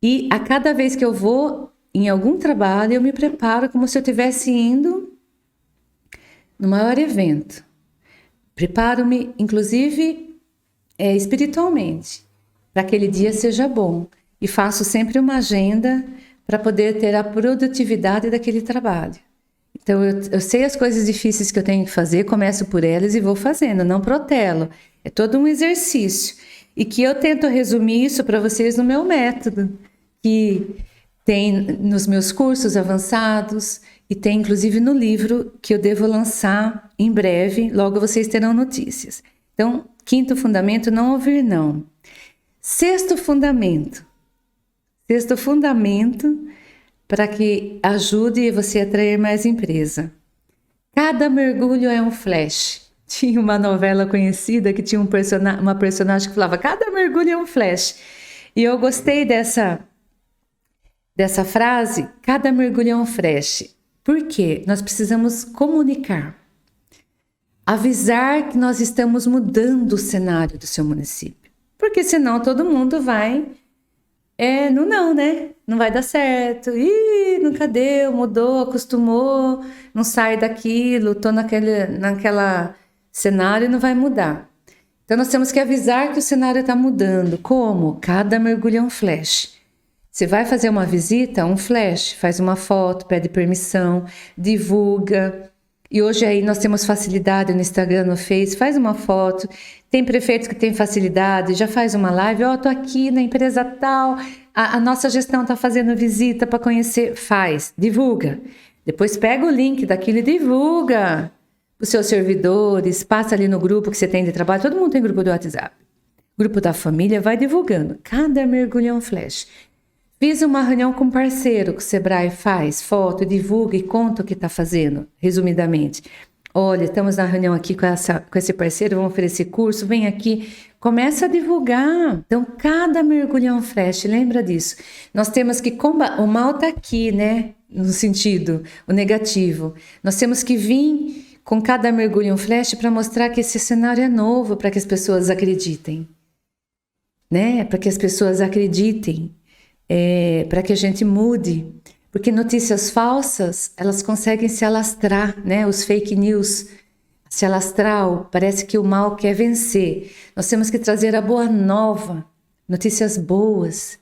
E a cada vez que eu vou em algum trabalho, eu me preparo como se eu estivesse indo no maior evento. Preparo-me, inclusive, espiritualmente, para que aquele dia seja bom. E faço sempre uma agenda para poder ter a produtividade daquele trabalho. Então, eu sei as coisas difíceis que eu tenho que fazer, começo por elas e vou fazendo, não protelo. É todo um exercício. E que eu tento resumir isso para vocês no meu método, que tem nos meus cursos avançados e tem inclusive no livro que eu devo lançar em breve, logo vocês terão notícias. Então, quinto fundamento, não ouvir não. Sexto fundamento para que ajude você a atrair mais empresa. Cada mergulho é um flash. Tinha uma novela conhecida que tinha uma personagem que falava, cada mergulho é um flash. E eu gostei dessa frase, cada mergulho é um flash. Por quê? Nós precisamos comunicar. Avisar que nós estamos mudando o cenário do seu município. Porque senão todo mundo vai não, né? Não vai dar certo. Nunca deu, mudou, acostumou, não sai daquilo, tô naquela cenário e não vai mudar. Então nós temos que avisar que o cenário está mudando. Como? Cada mergulho é um flash. Você vai fazer uma visita, um flash, faz uma foto, pede permissão, divulga, E hoje aí nós temos facilidade no Instagram, no Face, faz uma foto. Tem prefeitos que têm facilidade, já faz uma live. Ó, tô aqui na empresa tal, a nossa gestão tá fazendo visita para conhecer. Faz, divulga. Depois pega o link daquilo e divulga os seus servidores, passa ali no grupo que você tem de trabalho. Todo mundo tem grupo do WhatsApp. Grupo da família, vai divulgando. Cada mergulho é um flash. Fiz uma reunião com um parceiro que o Sebrae faz, foto, divulga e conta o que está fazendo, resumidamente. Olha, estamos na reunião aqui com esse parceiro, vamos oferecer curso, vem aqui, começa a divulgar. Então, cada mergulho é um flash, lembra disso. Nós temos que combater, o mal está aqui, né, no sentido, o negativo. Nós temos que vir com cada mergulho um flash para mostrar que esse cenário é novo, para que as pessoas acreditem, né, para que as pessoas acreditem. Para que a gente mude, porque notícias falsas, elas conseguem se alastrar, né? Os fake news se alastrar, parece que o mal quer vencer. Nós temos que trazer a boa nova, notícias boas,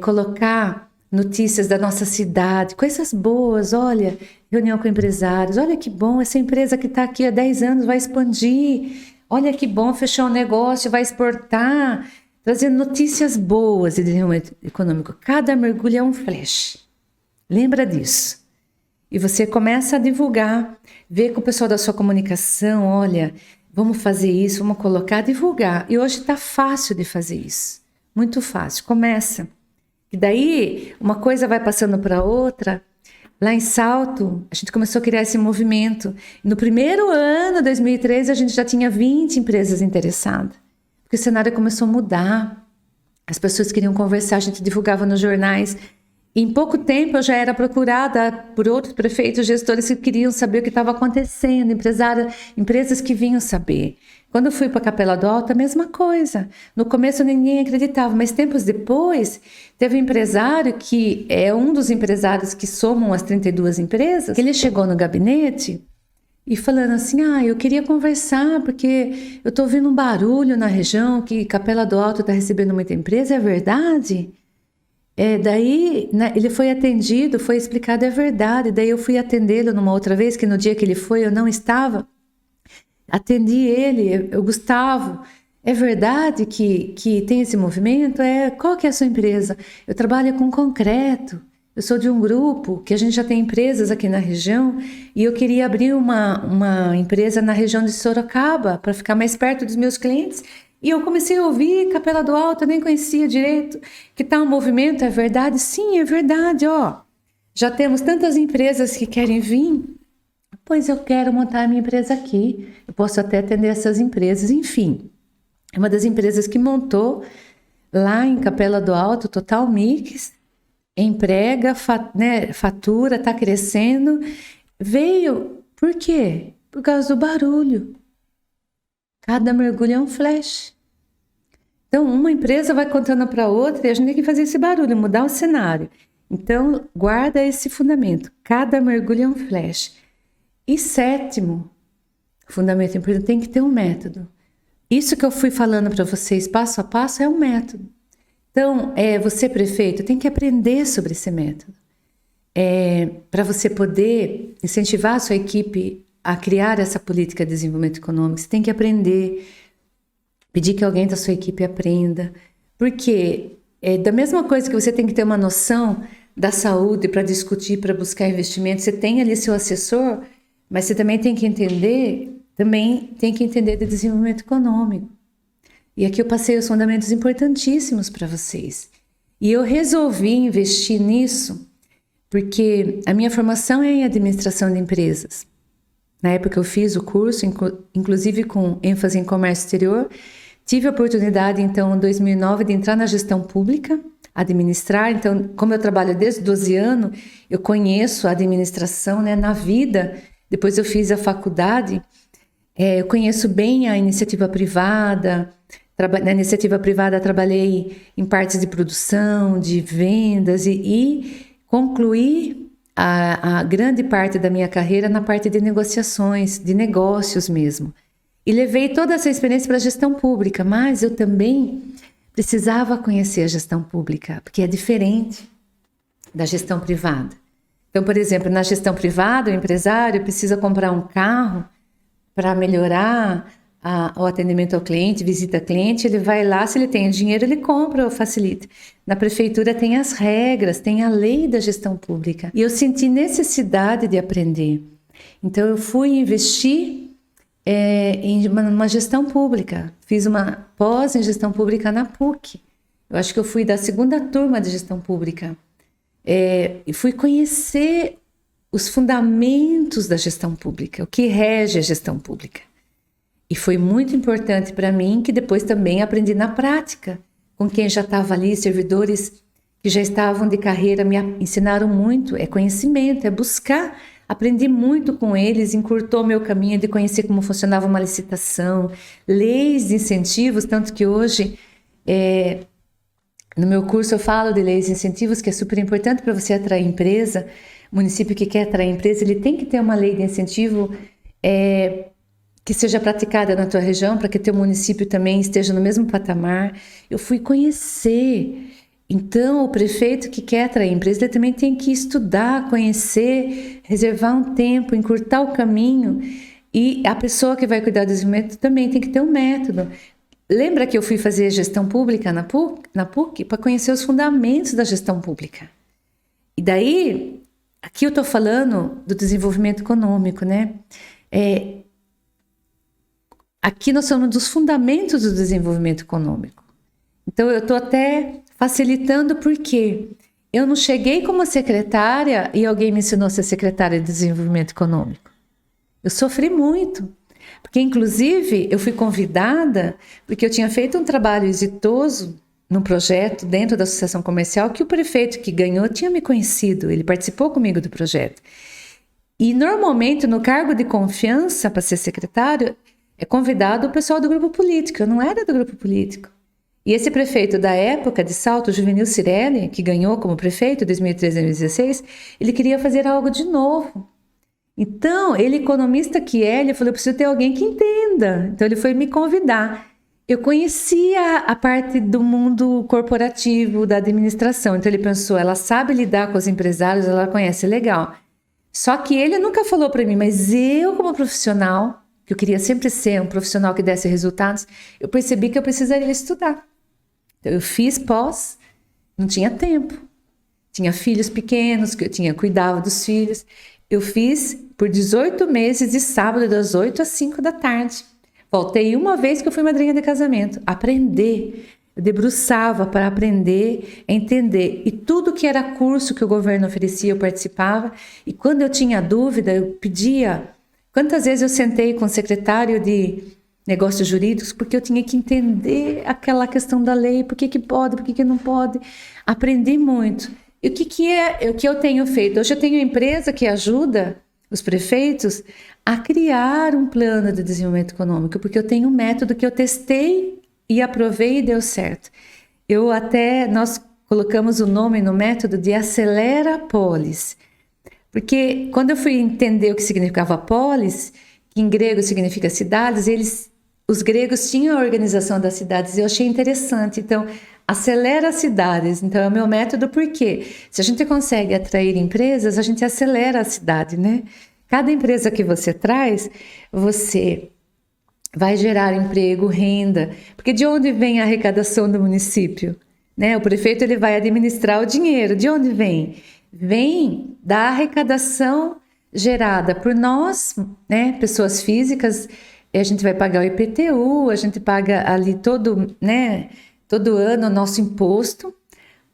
colocar notícias da nossa cidade, coisas boas, olha, reunião com empresários, olha que bom, essa empresa que está aqui há 10 anos vai expandir, olha que bom, fechou um negócio, vai exportar, trazendo notícias boas de desenvolvimento econômico. Cada mergulho é um flash. Lembra disso. E você começa a divulgar, ver com o pessoal da sua comunicação, olha, vamos fazer isso, vamos colocar, divulgar. E hoje está fácil de fazer isso. Muito fácil. Começa. E daí, uma coisa vai passando para outra. Lá em Salto, a gente começou a criar esse movimento. No primeiro ano, 2013, a gente já tinha 20 empresas interessadas. Porque o cenário começou a mudar, as pessoas queriam conversar, a gente divulgava nos jornais. E em pouco tempo eu já era procurada por outros prefeitos, gestores que queriam saber o que estava acontecendo, empresas que vinham saber. Quando eu fui para a Capela do Alto, a mesma coisa. No começo ninguém acreditava, mas tempos depois, teve um empresário que é um dos empresários que somam as 32 empresas, ele chegou no gabinete e falando assim, eu queria conversar porque eu estou ouvindo um barulho na região que Capela do Alto está recebendo muita empresa, é verdade? Daí ele foi atendido, foi explicado, é verdade. Daí eu fui atendê-lo numa outra vez, que no dia que ele foi eu não estava. Atendi ele, o Gustavo, é verdade que tem esse movimento? Qual que é a sua empresa? Eu trabalho com concreto. Eu sou de um grupo que a gente já tem empresas aqui na região e eu queria abrir uma empresa na região de Sorocaba para ficar mais perto dos meus clientes. E eu comecei a ouvir Capela do Alto, eu nem conhecia direito, que tá um movimento, é verdade? Sim, é verdade, ó. Já temos tantas empresas que querem vir, pois eu quero montar a minha empresa aqui. Eu posso até atender essas empresas, enfim. É uma das empresas que montou lá em Capela do Alto, Total Mix, emprega, fatura, está crescendo. Veio, por quê? Por causa do barulho. Cada mergulho é um flash. Então, uma empresa vai contando para outra e a gente tem que fazer esse barulho, mudar o cenário. Então, guarda esse fundamento. Cada mergulho é um flash. E sétimo, fundamento importante, tem que ter um método. Isso que eu fui falando para vocês passo a passo é um método. Então, você, prefeito, tem que aprender sobre esse método. Para você poder incentivar a sua equipe a criar essa política de desenvolvimento econômico, você tem que aprender, pedir que alguém da sua equipe aprenda. Porque da mesma coisa que você tem que ter uma noção da saúde para discutir, para buscar investimento, você tem ali seu assessor, mas você também tem que entender de desenvolvimento econômico. E aqui eu passei os fundamentos importantíssimos para vocês. E eu resolvi investir nisso porque a minha formação é em administração de empresas. Na época eu fiz o curso, inclusive com ênfase em comércio exterior. Tive a oportunidade, então, em 2009, de entrar na gestão pública, administrar. Então, como eu trabalho desde 12 anos, eu conheço a administração, né, na vida. Depois eu fiz a faculdade, eu conheço bem a iniciativa privada. Na iniciativa privada trabalhei em partes de produção, de vendas e concluí a grande parte da minha carreira na parte de negociações, de negócios mesmo. E levei toda essa experiência para a gestão pública, mas eu também precisava conhecer a gestão pública, porque é diferente da gestão privada. Então, por exemplo, na gestão privada, o empresário precisa comprar um carro para melhorar o atendimento ao cliente, visita ao cliente, ele vai lá, se ele tem dinheiro, ele compra ou facilita. Na prefeitura tem as regras, tem a lei da gestão pública. E eu senti necessidade de aprender. Então, eu fui investir em uma gestão pública. Fiz uma pós em gestão pública na PUC. Eu acho que eu fui da 2ª turma de gestão pública. E fui conhecer os fundamentos da gestão pública, o que rege a gestão pública. E foi muito importante para mim, que depois também aprendi na prática, com quem já estava ali, servidores que já estavam de carreira, me ensinaram muito, é conhecimento, é buscar. Aprendi muito com eles, encurtou meu caminho de conhecer como funcionava uma licitação, leis de incentivos, tanto que hoje, no meu curso eu falo de leis de incentivos, que é super importante para você atrair empresa. O município que quer atrair empresa, ele tem que ter uma lei de incentivo que seja praticada na tua região, para que teu município também esteja no mesmo patamar. Eu fui conhecer. Então, o prefeito que quer atrair empresa, ele também tem que estudar, conhecer, reservar um tempo, encurtar o caminho. E a pessoa que vai cuidar do desenvolvimento também tem que ter um método. Lembra que eu fui fazer gestão pública na PUC para conhecer os fundamentos da gestão pública. E daí, aqui eu estou falando do desenvolvimento econômico, né? Aqui nós falamos dos fundamentos do desenvolvimento econômico. Então, eu estou até facilitando porque eu não cheguei como secretária e alguém me ensinou a ser secretária de desenvolvimento econômico. Eu sofri muito, porque inclusive eu fui convidada porque eu tinha feito um trabalho exitoso num projeto dentro da associação comercial que o prefeito que ganhou tinha me conhecido, ele participou comigo do projeto. E normalmente no cargo de confiança para ser secretário é convidado o pessoal do grupo político, eu não era do grupo político. E esse prefeito da época de Salto, Juvenil Cirelli, que ganhou como prefeito em 2013 e 2016, ele queria fazer algo de novo. Então, ele, economista que ele falou, eu preciso ter alguém que entenda. Então, ele foi me convidar. Eu conhecia a parte do mundo corporativo, da administração. Então, ele pensou, ela sabe lidar com os empresários, ela conhece, legal. Só que ele nunca falou para mim, mas eu, como profissional, que eu queria sempre ser um profissional que desse resultados, eu percebi que eu precisaria estudar. Então, eu fiz pós, não tinha tempo. Tinha filhos pequenos, que eu cuidava dos filhos. Eu fiz por 18 meses de sábado, das 8 às 5 da tarde. Voltei uma vez que eu fui madrinha de casamento. Aprender. Eu debruçava para aprender, entender. E tudo que era curso que o governo oferecia, eu participava. E quando eu tinha dúvida, eu pedia. Quantas vezes eu sentei com o secretário de negócios jurídicos, porque eu tinha que entender aquela questão da lei, por que pode, por que não pode. Aprendi muito. E o que eu tenho feito? Hoje eu tenho uma empresa que ajuda os prefeitos a criar um plano de desenvolvimento econômico, porque eu tenho um método que eu testei e aprovei e deu certo. Nós colocamos o nome no método de Acelera Polis, porque quando eu fui entender o que significava polis, que em grego significa cidades, os gregos tinham a organização das cidades e eu achei interessante. Então, acelera as cidades. Então, é o meu método, porque se a gente consegue atrair empresas, a gente acelera a cidade, né? Cada empresa que você traz, você vai gerar emprego, renda. Porque de onde vem a arrecadação do município? Né? O prefeito ele vai administrar o dinheiro. De onde vem? Vem da arrecadação gerada por nós, né? Pessoas físicas. A gente vai pagar o IPTU, a gente paga ali todo ano o nosso imposto.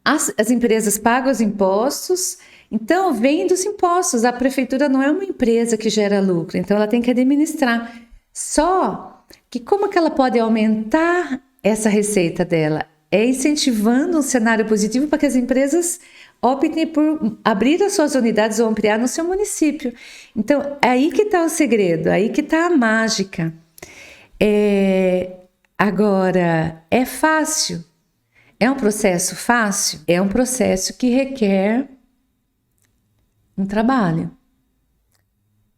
As empresas pagam os impostos, então vem dos impostos. A prefeitura não é uma empresa que gera lucro, então ela tem que administrar. Só que como que ela pode aumentar essa receita dela? É incentivando um cenário positivo para que as empresas optem por abrir as suas unidades ou ampliar no seu município. Então, é aí que está o segredo, aí que está a mágica. Agora, é fácil? É um processo fácil? É um processo que requer um trabalho.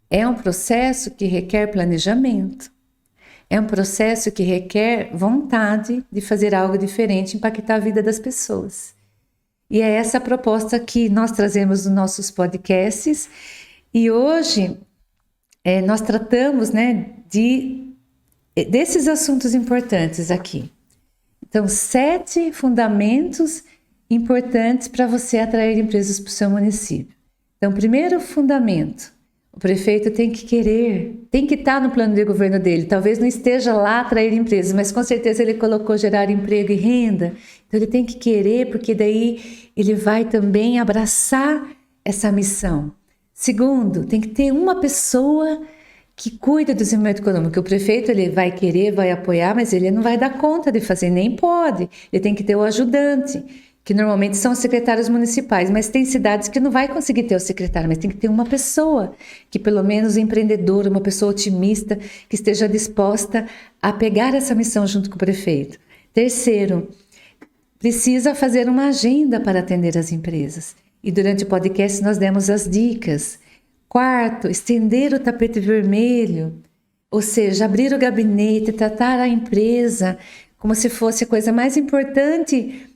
É um processo que requer planejamento. É um processo que requer vontade de fazer algo diferente, impactar a vida das pessoas. E é essa a proposta que nós trazemos nos nossos podcasts. E hoje nós tratamos, né, desses assuntos importantes aqui. Então, 7 fundamentos importantes para você atrair empresas para o seu município. Então, primeiro fundamento, o prefeito tem que querer, tem que estar no plano de governo dele. Talvez não esteja lá atrair empresas, mas com certeza ele colocou gerar emprego e renda. Então, ele tem que querer, porque daí ele vai também abraçar essa missão. Segundo, tem que ter uma pessoa que cuida do desenvolvimento econômico. O prefeito ele vai querer, vai apoiar, mas ele não vai dar conta de fazer, nem pode. Ele tem que ter o ajudante, que normalmente são os secretários municipais, mas tem cidades que não vai conseguir ter o secretário, mas tem que ter uma pessoa, que pelo menos empreendedora, uma pessoa otimista, que esteja disposta a pegar essa missão junto com o prefeito. Terceiro, precisa fazer uma agenda para atender as empresas. E durante o podcast nós demos as dicas. Quarto, estender o tapete vermelho, ou seja, abrir o gabinete, tratar a empresa como se fosse a coisa mais importante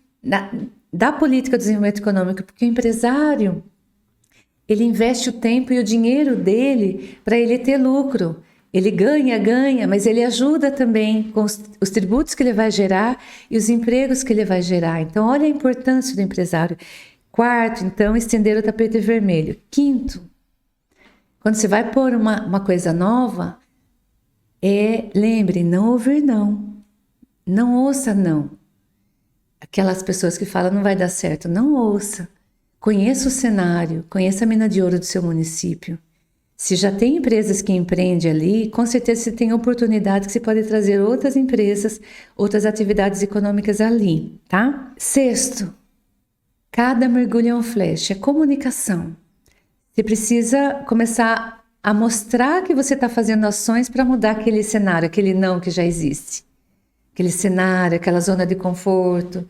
da política de desenvolvimento econômico, porque o empresário, ele investe o tempo e o dinheiro dele para ele ter lucro. Ele ganha, mas ele ajuda também com os tributos que ele vai gerar e os empregos que ele vai gerar. Então, olha a importância do empresário. Quarto, então, estender o tapete vermelho. Quinto, quando você vai pôr uma coisa nova, lembre, não ouvir não. Não ouça não. Aquelas pessoas que falam não vai dar certo, não ouça. Conheça o cenário, conheça a mina de ouro do seu município. Se já tem empresas que empreendem ali, com certeza você tem oportunidade que você pode trazer outras empresas, outras atividades econômicas ali, tá? Sexto, cada mergulho é um flash, é comunicação. Você precisa começar a mostrar que você está fazendo ações para mudar aquele cenário, aquele não que já existe. Aquele cenário, aquela zona de conforto,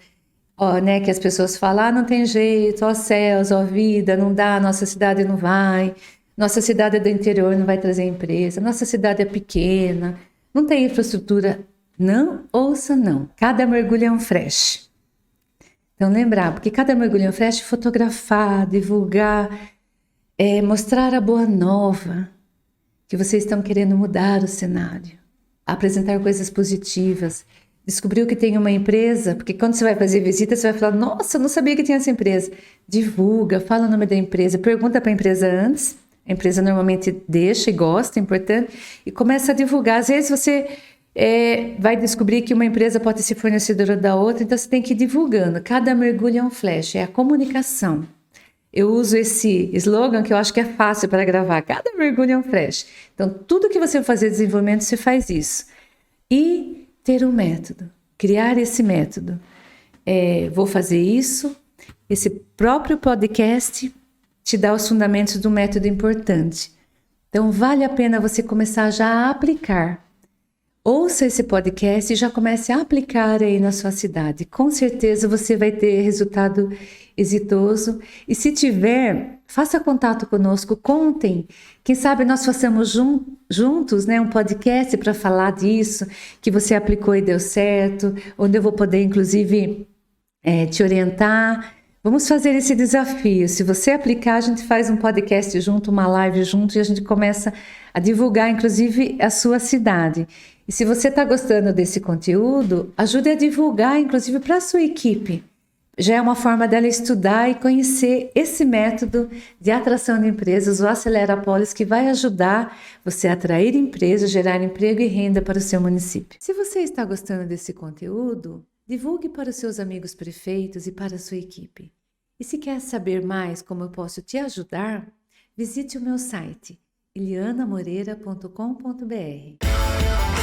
né, que as pessoas falam, não tem jeito, céus, vida, não dá, nossa cidade não vai, nossa cidade é do interior, não vai trazer empresa, nossa cidade é pequena, não tem infraestrutura. Não ouça não, cada mergulho é um flash. Então lembrar, porque cada mergulho é um flash, fotografar, divulgar, mostrar a boa nova, que vocês estão querendo mudar o cenário, apresentar coisas positivas, descobriu que tem uma empresa, porque quando você vai fazer visita, você vai falar, nossa, eu não sabia que tinha essa empresa. Divulga, fala o nome da empresa, pergunta para a empresa antes, a empresa normalmente deixa e gosta, é importante, e começa a divulgar. Às vezes você vai descobrir que uma empresa pode ser fornecedora da outra, então você tem que ir divulgando. Cada mergulho é um flash, é a comunicação. Eu uso esse slogan que eu acho que é fácil para gravar. Cada mergulho é um flash. Então, tudo que você vai fazer de desenvolvimento, você faz isso. E ter um método. Criar esse método. Vou fazer isso. Esse próprio podcast te dá os fundamentos do método importante. Então, vale a pena você começar já a aplicar. Ouça esse podcast e já comece a aplicar aí na sua cidade. Com certeza você vai ter resultado exitoso. E se tiver, faça contato conosco, contem. Quem sabe nós façamos juntos, né, um podcast para falar disso, que você aplicou e deu certo, onde eu vou poder, inclusive, te orientar. Vamos fazer esse desafio. Se você aplicar, a gente faz um podcast junto, uma live junto, e a gente começa a divulgar, inclusive, a sua cidade. E se você está gostando desse conteúdo, ajude a divulgar, inclusive, para a sua equipe. Já é uma forma dela estudar e conhecer esse método de atração de empresas, o Acelera Polis, que vai ajudar você a atrair empresas, gerar emprego e renda para o seu município. Se você está gostando desse conteúdo, divulgue para os seus amigos prefeitos e para a sua equipe. E se quer saber mais como eu posso te ajudar, visite o meu site, ilianamoreira.com.br.